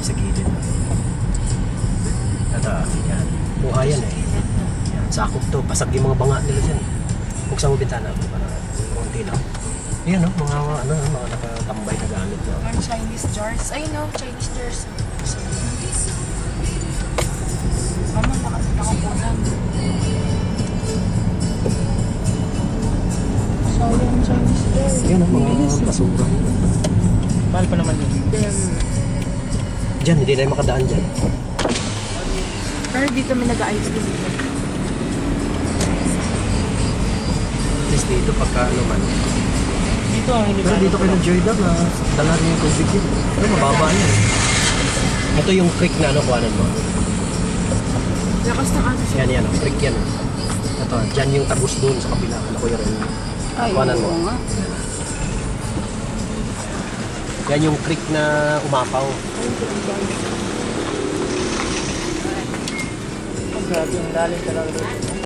sa gilid. At yan. Buhayan eh. Yan, sakop to. Pasag yung mga banga nila dyan. Buksan mo bintana ko para konti lang. Yan no, mga nakatambay na gamit. No? Mga Chinese jars. Ay no, Chinese jars. Mama, nakapunan. Sayang Chinese jars. Yan no, mga basura. Mahal pa naman yun. Diyan, hindi na yung makadaan dyan. Pero dito may nag-ayos din dito. At least dito pagka ano man. Dito ang hindi Pero dito kayo ng Joy Dab na dala rin yung tubig yun. Pero mababa yun. Ito yung creek na ano, kuhanan mo. Lakas ng ano siya. Yan, creek yan. Ito, dyan yung tagos doon sa kabila. Ano ko yun. Ay, Kuhanan mo. oo nga. Yan yung creek na umapaw. Grabe, ang lalim talaga.